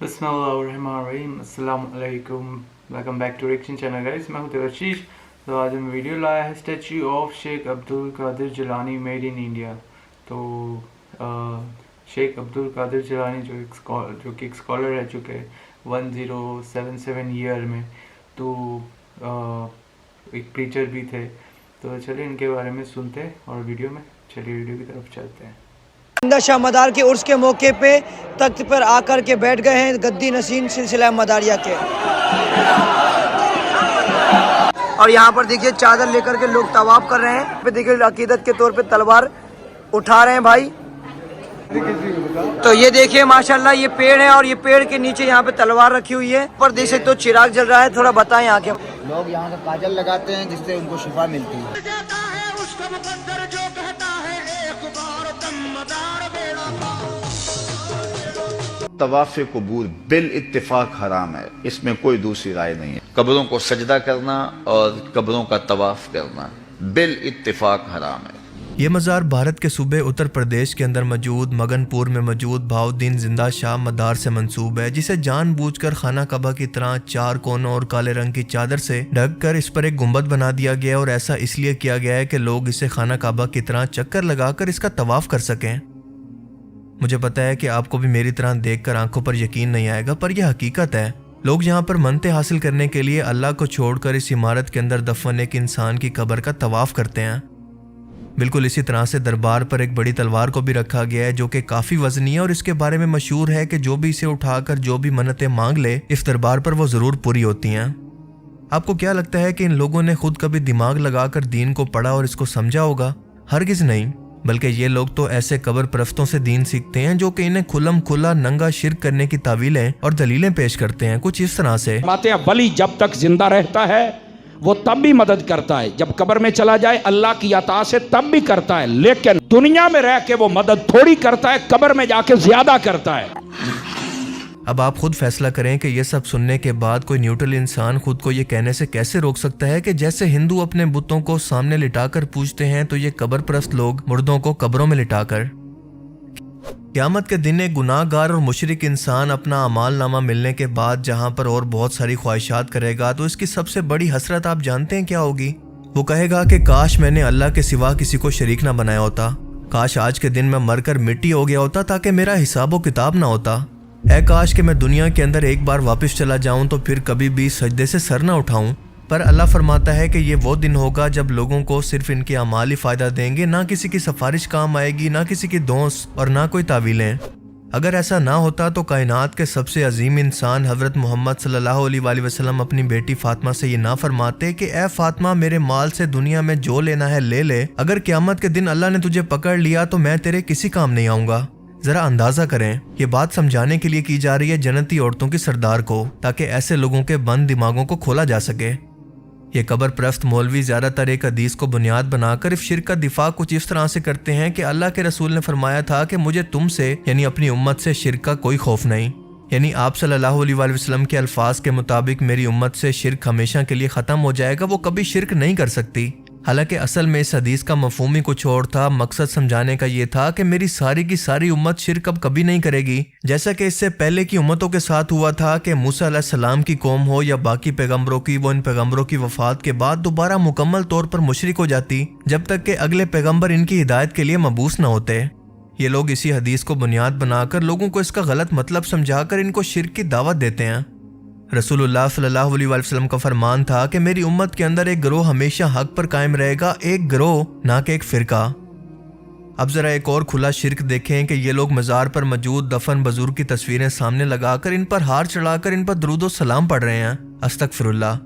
बिस्मिल्लाहिर्रहमानिर्रहीम, अस्सलाम वालेकुम। Welcome back to reaction channel guys. मैं हूं देवाशीष। तो आज हम वीडियो लाया है statue of Sheikh Abdul Qadir Jilani made in India. तो शेख अब्दुल कादिर जिलानी जो कि एक स्कॉलर रह चुके 1077 ईयर में, तो एक प्रीचर भी थे। तो चलिए इनके बारे में सुनते हैं और वीडियो की तरफ चलते हैं। जिंदा शाह मदार के उर्स के मौके पे तख्त पर आकर के बैठ गए हैं गद्दी नसीन सिलसिला मदारिया के। और यहाँ पर देखिए चादर लेकर के लोग तवाफ कर रहे हैं। पे देखिए अकीदत के तौर पे तलवार उठा रहे हैं भाई। तो ये देखिए माशाल्लाह ये पेड़ है और ये पेड़ के नीचे यहाँ पे तलवार रखी हुई है। पर देख सकते हो चिराग जल रहा है। थोड़ा बताएं यहाँ के लोग यहाँ का काजल लगाते हैं जिससे उनको शिफा मिलती है। तवाफ़ कबूल बिल इत्तिफाक हराम है, इसमें कोई दूसरी राय नहीं है। कब्रों को सजदा करना और कब्रों का तवाफ करना बिल इत्तिफाक हराम है। ये मज़ार भारत के सूबे उत्तर प्रदेश के अंदर मौजूद मगनपुर में मौजूद बहाउद्दीन जिंदा शाह मदार से मंसूब है, जिसे जानबूझकर खाना कबा की तरह चार कोनों और काले रंग की चादर से ढककर इस पर एक गुंबद बना दिया गया। और ऐसा इसलिए किया गया है कि लोग इसे खाना कबा की तरह चक्कर लगाकर इसका तवाफ कर सकें। मुझे पता है कि आपको भी मेरी तरह देखकर आंखों पर यकीन नहीं आएगा, पर यह हकीकत है। लोग यहाँ पर मन्नतें हासिल करने के लिए अल्लाह को छोड़कर इस इमारत के अंदर दफन एक इंसान की कब्र का तवाफ करते हैं। बिल्कुल इसी तरह से दरबार पर एक बड़ी तलवार को भी रखा गया है, जो कि काफ़ी वजनी है और इसके बारे में मशहूर है कि जो भी इसे उठाकर जो भी मन्नतें मांग ले, इस दरबार पर वो ज़रूर पूरी होती हैं। आपको क्या लगता है कि इन लोगों ने खुद कभी दिमाग लगाकर दीन को पढ़ा और इसको समझा होगा? हरगिज़ नहीं, बल्कि ये लोग तो ऐसे कब्र परस्तों से दीन सीखते हैं जो कि इन्हें खुल्लम खुल्ला नंगा शिर्क करने की तावीलें और दलीलें पेश करते हैं। कुछ इस तरह से बातें, वली जब तक जिंदा रहता है वो तब भी मदद करता है, जब कब्र में चला जाए अल्लाह की अता से तब भी करता है, लेकिन दुनिया में रह के वो मदद थोड़ी करता है, कब्र में जाके ज्यादा करता है। अब आप खुद फैसला करें कि ये सब सुनने के बाद कोई न्यूट्रल इंसान खुद को ये कहने से कैसे रोक सकता है कि जैसे हिंदू अपने बुतों को सामने लिटाकर पूजते हैं, तो ये कब्र परस्त लोग मुर्दों को कब्रों में लिटाकर। क़यामत के दिन एक गुनाहगार और मुशरिक इंसान अपना अमाल नामा मिलने के बाद जहाँ पर और बहुत सारी ख्वाहिशात करेगा, तो इसकी सबसे बड़ी हसरत आप जानते हैं क्या होगी? वो कहेगा कि काश मैंने अल्लाह के सिवा किसी को शरीक ना बनाया होता, काश आज के दिन मैं मरकर मिट्टी हो गया होता ताकि मेरा हिसाब व किताब ना होता, ऐ काश कि मैं दुनिया के अंदर एक बार वापस चला जाऊं तो फिर कभी भी सजदे से सर ना उठाऊं। पर अल्लाह फरमाता है कि ये वो दिन होगा जब लोगों को सिर्फ इनके अमाल ही फ़ायदा देंगे, ना किसी की सिफारिश काम आएगी, ना किसी की दोस्त और ना कोई तावीलें। अगर ऐसा ना होता तो कायनात के सबसे अजीम इंसान हज़रत मोहम्मद सल्लल्लाहु अलैहि वसल्लम अपनी बेटी फातिमा से ये ना फरमाते कि ए फातिमा, मेरे माल से दुनिया में जो लेना है ले ले, अगर क़यामत के दिन अल्लाह ने तुझे पकड़ लिया तो मैं तेरे किसी काम नहीं आऊँगा। जरा अंदाजा करें, ये बात समझाने के लिए की जा रही है जन्नती औरतों की सरदार को, ताकि ऐसे लोगों के बंद दिमागों को खोला जा सके। ये कब्र परस्त मौलवी ज़्यादातर एक हदीस को बुनियाद बनाकर इस शिर्क का दिफा कुछ इस तरह से करते हैं कि अल्लाह के रसूल ने फरमाया था कि मुझे तुमसे यानी अपनी उम्मत से शिर्क का कोई खौफ नहीं। यानी आप सल्लल्लाहु अलैहि वसल्लम के अल्फाज के मुताबिक मेरी उम्मत से शिर्क हमेशा के लिए ख़त्म हो जाएगा, वो कभी शिर्क नहीं कर सकती। हालांकि असल में इस हदीस का मफहूम ही कुछ और था। मकसद समझाने का ये था कि मेरी सारी की सारी उम्मत शिर्क अब कभी नहीं करेगी, जैसा कि इससे पहले की उम्मतों के साथ हुआ था कि मूसा अलैहिस्सलाम की कौम हो या बाकी पैगंबरों की, वो इन पैगंबरों की वफात के बाद दोबारा मुकम्मल तौर पर मुशरिक हो जाती जब तक कि अगले पैगंबर इनकी हिदायत के लिए मबूस न होते। ये लोग इसी हदीस को बुनियाद बनाकर लोगों को इसका गलत मतलब समझाकर इनको शिर्क की दावत देते हैं। रसूलुल्लाह सल्लल्लाहु अलैहि वसल्लम का फरमान था कि मेरी उम्मत के अंदर एक गिरोह हमेशा हक पर कायम रहेगा, एक गिरोह ना कि एक फिरका। अब जरा एक और खुला शिर्क देखें कि ये लोग मज़ार पर मौजूद दफन बुजुर्ग की तस्वीरें सामने लगाकर इन पर हार चढ़ाकर इन पर दुरूद व सलाम पढ़ रहे हैं। अस्तगफिरुल्लाह।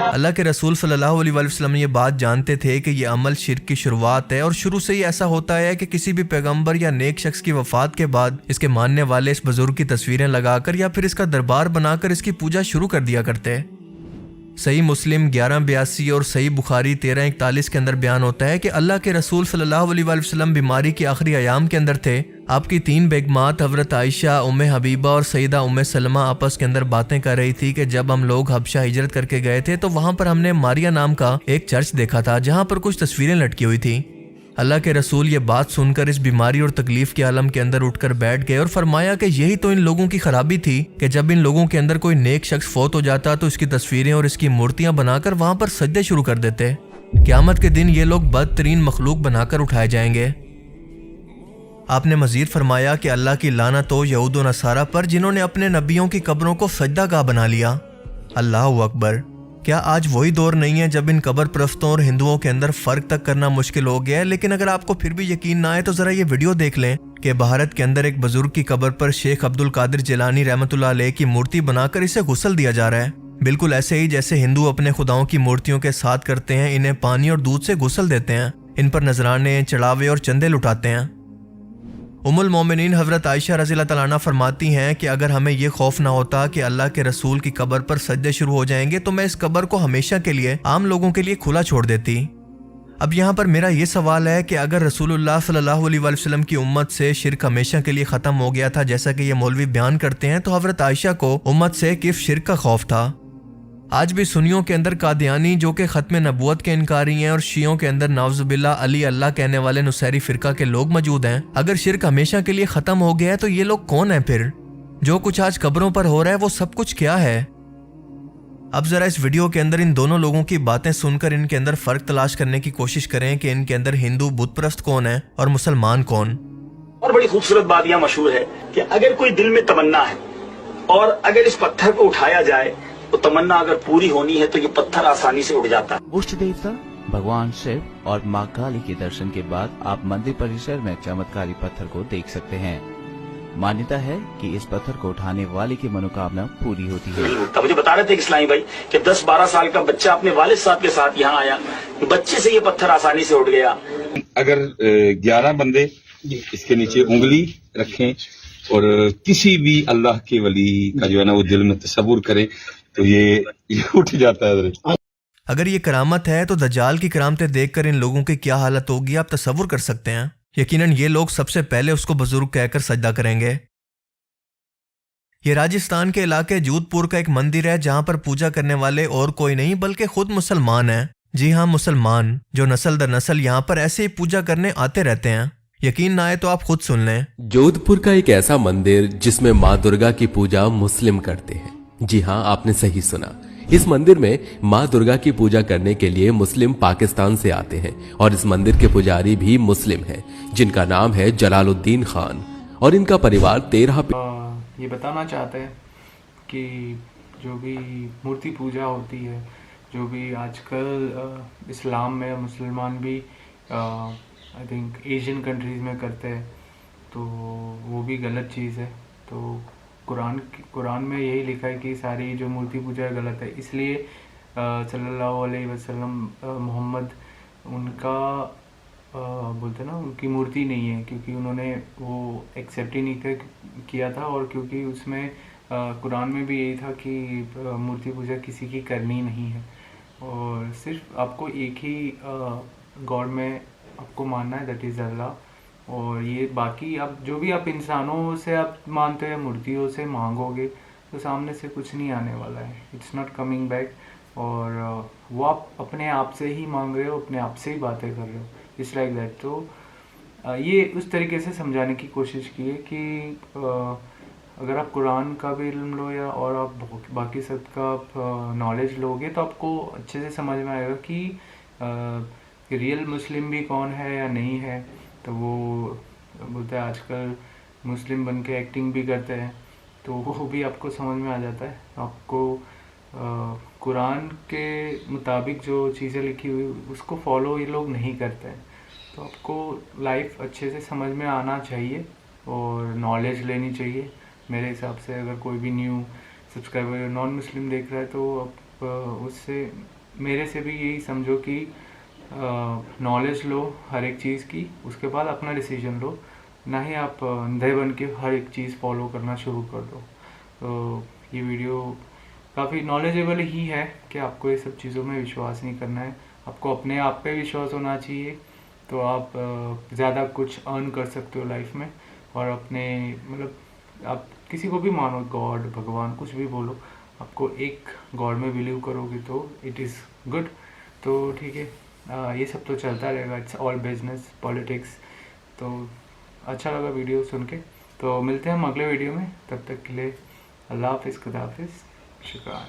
अल्लाह के रसूल सल्लल्लाहु अलैहि वसल्लम ये बात जानते थे कि यह अमल शिर्क की शुरुआत है और शुरू से ही ऐसा होता है कि किसी भी पैगंबर या नेक शख्स की वफात के बाद इसके मानने वाले इस बुजुर्ग की तस्वीरें लगाकर या फिर इसका दरबार बनाकर इसकी पूजा शुरू कर दिया करते हैं। सही मुस्लिम 1182 और सही बुखारी 1341 के अंदर बयान होता है कि अल्लाह के रसूल सल्लल्लाहु अलैहि वसल्लम बीमारी के आखिरी अयाम के अंदर थे। आपकी 3 बेगमात हज़रत आयशा, उम्मे हबीबा और सईदा उम्मे सलमा आपस के अंदर बातें कर रही थी कि जब हम लोग हबशा हिजरत करके गए थे तो वहाँ पर हमने मारिया नाम का एक चर्च देखा था जहाँ पर कुछ तस्वीरें लटकी हुई थी। अल्लाह के रसूल ये बात सुनकर इस बीमारी और तकलीफ के आलम के अंदर उठकर बैठ गए और फरमाया कि यही तो इन लोगों की खराबी थी कि जब इन लोगों के अंदर कोई नेक शख्स फौत हो जाता तो इसकी तस्वीरें और इसकी मूर्तियां बनाकर वहां पर सजदे शुरू कर देते। क़यामत के दिन ये लोग बदतरीन मखलूक बनाकर उठाए जाएंगे। आपने मजीद फरमाया कि अल्लाह की लानत हो यहूद व नसारा पर जिन्होंने अपने नबियों की कब्रों को सजदागाह बना लिया। अल्लाह अकबर। क्या आज वही दौर नहीं है जब इन कब्र परस्तों और हिंदुओं के अंदर फर्क तक करना मुश्किल हो गया है? लेकिन अगर आपको फिर भी यकीन ना आए तो जरा ये वीडियो देख लें कि भारत के अंदर एक बुजुर्ग की कब्र पर शेख अब्दुल कादिर जिलानी रहमतुल्लाह अलैह की मूर्ति बनाकर इसे गुस्ल दिया जा रहा है। बिल्कुल ऐसे ही जैसे हिंदू अपने खुदाओं की मूर्तियों के साथ करते हैं, इन्हें पानी और दूध से गुस्ल देते हैं, इन पर नजराने, चढ़ावे और चंदे लुटाते हैं। उम्मुल मोमिनीन हज़रत आयशा रज़ियल्लाहु तआला अन्हा फरमाती हैं कि अगर हमें यह खौफ ना होता कि अल्लाह के रसूल की कब्र पर सजदे शुरू हो जाएंगे तो मैं इस कब्र को हमेशा के लिए आम लोगों के लिए खुला छोड़ देती। अब यहाँ पर मेरा ये सवाल है कि अगर रसूलुल्लाह सल्लल्लाहु अलैहि वसल्लम की उम्मत से शिर्क हमेशा के लिए ख़त्म हो गया था जैसा कि ये मौलवी बयान करते हैं, तो हज़रत आयशा को उम्मत से किस शिर्क का खौफ था? आज भी सुन्नियों के अंदर कादियानी जो कि खत्म नबूवत के इनकारी हैं और शियों के अंदर नाउजुबिल्लाह अली अल्लाह कहने वाले नुसैरी फिरका के लोग मौजूद हैं। अगर शिर्क हमेशा के लिए ख़त्म हो गया है तो ये लोग कौन है फिर? जो कुछ आज कब्रों पर हो रहा है वो सब कुछ क्या है? अब जरा इस वीडियो के अंदर इन दोनों लोगों की बातें सुनकर इनके अंदर फर्क तलाश करने की कोशिश करें कि इनके अंदर हिंदू बुत परस्त कौन है और मुसलमान कौन। और बड़ी खूबसूरत बात यह मशहूर है कि अगर कोई दिल में तमन्ना है और अगर इस पत्थर को उठाया जाए तो तमन्ना अगर पूरी होनी है तो ये पत्थर आसानी से उड़ जाता है। उष्ट देवता भगवान शिव और मां काली के दर्शन के बाद आप मंदिर परिसर में चमत्कारी पत्थर को देख सकते हैं। मान्यता है कि इस पत्थर को उठाने वाले की मनोकामना पूरी होती है। मुझे बता रहे थे इस्लामी भाई कि 10-12 साल का बच्चा अपने वालिद साहब के साथ यहाँ आया, बच्चे से ये पत्थर आसानी से उड़ गया। अगर 11 बंदे इसके नीचे उंगली रखें और किसी भी अल्लाह के वली का जो है ना वो दिल में तसव्वुर करें तो ये उठ जाता है। अगर ये करामत है तो दज्जाल की करामतें देखकर इन लोगों की क्या हालत होगी आप तसव्वुर कर सकते हैं। यकीनन ये लोग सबसे पहले उसको बुजुर्ग कहकर सजदा करेंगे। ये राजस्थान के इलाके जोधपुर का एक मंदिर है जहां पर पूजा करने वाले और कोई नहीं बल्कि खुद मुसलमान हैं। जी हाँ, मुसलमान जो नस्ल दर नस्ल यहाँ पर ऐसे ही पूजा करने आते रहते हैं। यकीन ना आए तो आप खुद सुन लें। जोधपुर का एक ऐसा मंदिर जिसमें माँ दुर्गा की पूजा मुस्लिम करते हैं। जी हाँ, आपने सही सुना। इस मंदिर में माँ दुर्गा की पूजा करने के लिए मुस्लिम पाकिस्तान से आते हैं और इस मंदिर के पुजारी भी मुस्लिम हैं जिनका नाम है जलालुद्दीन खान और इनका परिवार 13 ये बताना चाहते हैं कि जो भी मूर्ति पूजा होती है, जो भी आजकल इस्लाम में मुसलमान भी आई थिंक एशियन कंट्रीज़ में करते हैं, तो वो भी गलत चीज़ है। तो कुरान में यही लिखा है कि सारी जो मूर्ति पूजा गलत है, इसलिए सल्लल्लाहु अलैहि वसल्लम मोहम्मद उनका बोलते ना उनकी मूर्ति नहीं है, क्योंकि उन्होंने वो एक्सेप्ट ही नहीं किया था और क्योंकि उसमें कुरान में भी यही था कि मूर्ति पूजा किसी की करनी नहीं है और सिर्फ आपको एक ही गॉड में आपको मानना है, दैट इज़ अल्लाह। और ये बाकी आप जो भी आप इंसानों से आप मानते हैं, मूर्तियों से मांगोगे तो सामने से कुछ नहीं आने वाला है, इट्स नॉट कमिंग बैक। और वो आप अपने आप से ही मांग रहे हो, अपने आप से ही बातें कर रहे हो, इट्स लाइक दैट। तो ये उस तरीके से समझाने की कोशिश की है कि अगर आप कुरान का भी इल्म लो या और आप बाकी सब का आप नॉलेज लोगे तो आपको अच्छे से समझ में आएगा कि रियल मुस्लिम भी कौन है या नहीं है। तो वो बोलते हैं आजकल मुस्लिम बन के एक्टिंग भी करते हैं, तो वो भी आपको समझ में आ जाता है। आपको कुरान के मुताबिक जो चीज़ें लिखी हुई उसको फॉलो ये लोग नहीं करते हैं। तो आपको लाइफ अच्छे से समझ में आना चाहिए और नॉलेज लेनी चाहिए। मेरे हिसाब से अगर कोई भी न्यू सब्सक्राइबर नॉन मुस्लिम देख रहा है तो आप उससे मेरे से भी यही समझो कि नॉलेज लो हर एक चीज़ की, उसके बाद अपना डिसीजन लो, ना ही आप अंधे बन के हर एक चीज़ फॉलो करना शुरू कर दो। तो ये वीडियो काफ़ी नॉलेजेबल ही है कि आपको ये सब चीज़ों में विश्वास नहीं करना है, आपको अपने आप पे विश्वास होना चाहिए। तो आप ज़्यादा कुछ अर्न कर सकते हो लाइफ में, और अपने मतलब आप किसी को भी मानो, गॉड भगवान कुछ भी बोलो, आपको एक गॉड में बिलीव करोगे तो इट इज़ गुड। तो ठीक है, ये सब तो चलता रहेगा, इट्स ऑल बिजनेस पॉलिटिक्स। तो अच्छा लगा वीडियो सुन के, तो मिलते हैं हम अगले वीडियो में, तब तक के लिए अल्लाह हाफिज़, खुदा हाफिज़, शुक्रान।